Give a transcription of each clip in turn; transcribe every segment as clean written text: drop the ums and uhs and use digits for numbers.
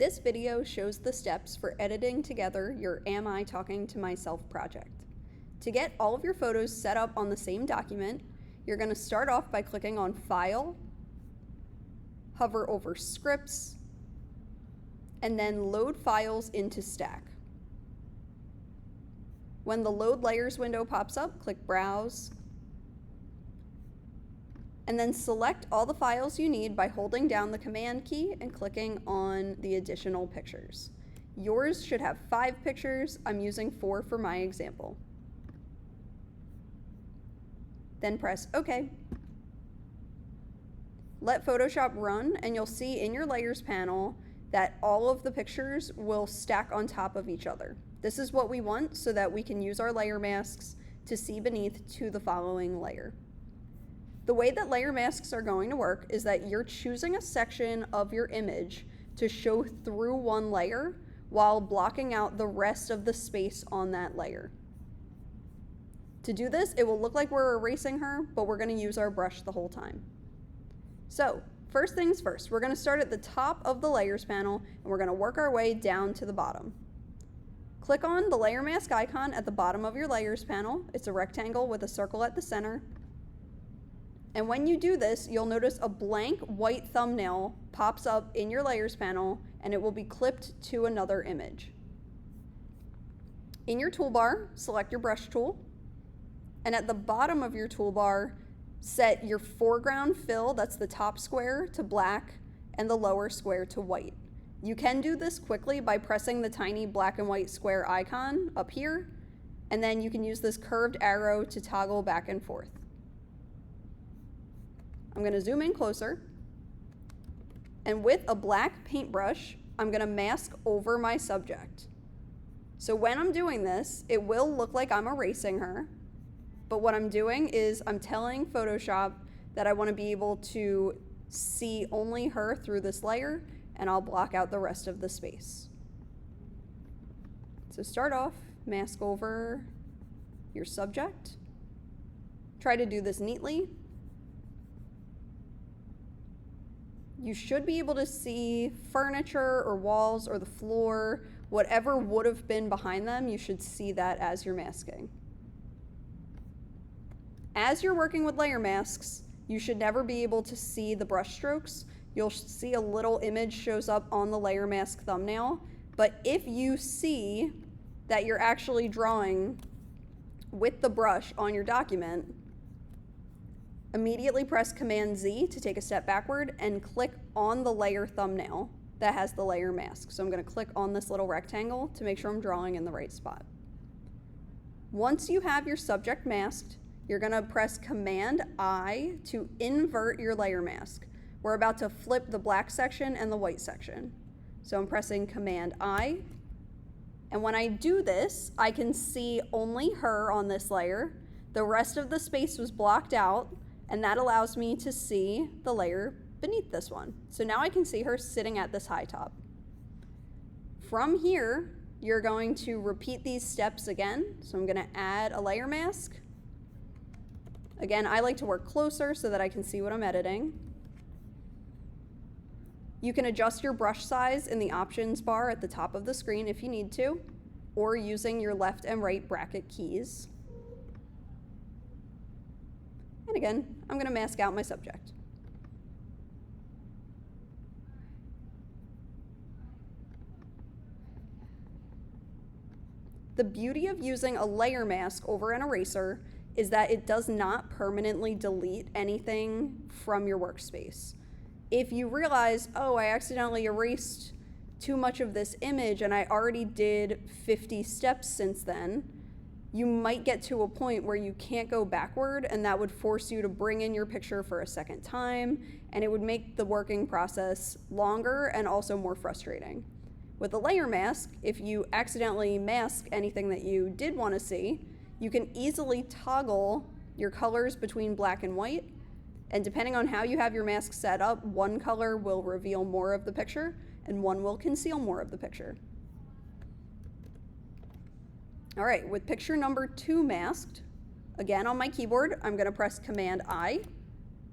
This video shows the steps for editing together your Am I Talking to Myself project. To get all of your photos set up on the same document, you're going to start off by clicking on File, hover over Scripts, and then Load Files into Stack. When the Load Layers window pops up, click Browse, and then select all the files you need by holding down the Command key and clicking on the additional pictures. Yours should have 5 pictures. I'm using 4 for my example. Then press OK. Let Photoshop run, and you'll see in your Layers panel that all of the pictures will stack on top of each other. This is what we want so that we can use our layer masks to see beneath to the following layer. The way that layer masks are going to work is that you're choosing a section of your image to show through one layer while blocking out the rest of the space on that layer. To do this, it will look like we're erasing her, but we're going to use our brush the whole time. So, first things first, we're going to start at the top of the Layers panel, and we're going to work our way down to the bottom. Click on the layer mask icon at the bottom of your Layers panel. It's a rectangle with a circle at the center. And when you do this, you'll notice a blank white thumbnail pops up in your Layers panel, and it will be clipped to another image. In your toolbar, select your brush tool, and at the bottom of your toolbar, set your foreground fill, that's the top square, to black, and the lower square to white. You can do this quickly by pressing the tiny black and white square icon up here, and then you can use this curved arrow to toggle back and forth. I'm going to zoom in closer, and with a black paintbrush, I'm going to mask over my subject. So when I'm doing this, it will look like I'm erasing her, but what I'm doing is I'm telling Photoshop that I want to be able to see only her through this layer, and I'll block out the rest of the space. So start off, mask over your subject. Try to do this neatly. You should be able to see furniture or walls or the floor, whatever would have been behind them, you should see that as you're masking. As you're working with layer masks, you should never be able to see the brush strokes. You'll see a little image shows up on the layer mask thumbnail, but if you see that you're actually drawing with the brush on your document, immediately press Command Z to take a step backward and click on the layer thumbnail that has the layer mask. So I'm going to click on this little rectangle to make sure I'm drawing in the right spot. Once you have your subject masked, you're going to press Command I to invert your layer mask. We're about to flip the black section and the white section. So I'm pressing Command I, and when I do this, I can see only her on this layer. The rest of the space was blocked out, and that allows me to see the layer beneath this one. So now I can see her sitting at this high top. From here, you're going to repeat these steps again. So I'm going to add a layer mask. Again, I like to work closer so that I can see what I'm editing. You can adjust your brush size in the options bar at the top of the screen if you need to, or using your left and right bracket keys. And again, I'm going to mask out my subject. The beauty of using a layer mask over an eraser is that it does not permanently delete anything from your workspace. If you realize, oh, I accidentally erased too much of this image and I already did 50 steps since then, you might get to a point where you can't go backward, and that would force you to bring in your picture for a second time, and it would make the working process longer and also more frustrating. With a layer mask, if you accidentally mask anything that you did want to see, you can easily toggle your colors between black and white, and depending on how you have your mask set up, one color will reveal more of the picture, and one will conceal more of the picture. All right, with picture number 2 masked, again on my keyboard, I'm going to press Command I,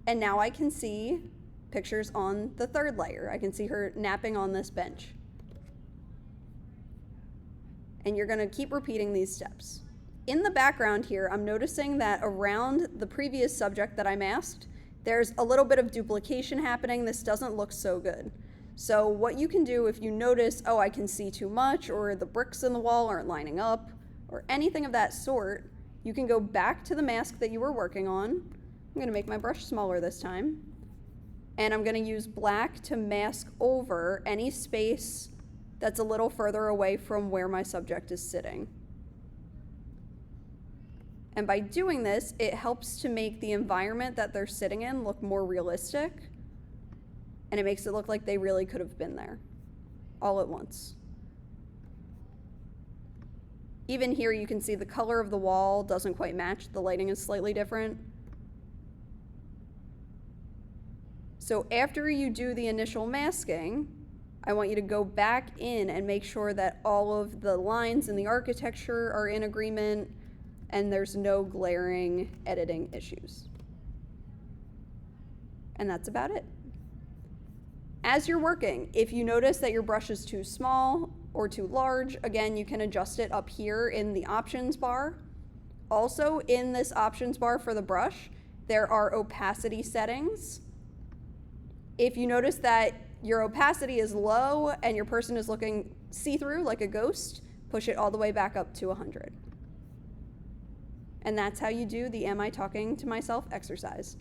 and now I can see pictures on the 3rd layer. I can see her napping on this bench. And you're gonna keep repeating these steps. In the background here, I'm noticing that around the previous subject that I masked, there's a little bit of duplication happening. This doesn't look so good. So what you can do if you notice, oh, I can see too much, or the bricks in the wall aren't lining up, or anything of that sort, you can go back to the mask that you were working on. I'm gonna make my brush smaller this time. And I'm gonna use black to mask over any space that's a little further away from where my subject is sitting. And by doing this, it helps to make the environment that they're sitting in look more realistic, and it makes it look like they really could have been there all at once. Even here you can see the color of the wall doesn't quite match, the lighting is slightly different. So after you do the initial masking, I want you to go back in and make sure that all of the lines in the architecture are in agreement and there's no glaring editing issues. And that's about it. As you're working, if you notice that your brush is too small or too large, again, you can adjust it up here in the options bar. Also, in this options bar for the brush, there are opacity settings. If you notice that your opacity is low and your person is looking see-through like a ghost, push it all the way back up to 100. And that's how you do the Am I Talking to Myself exercise.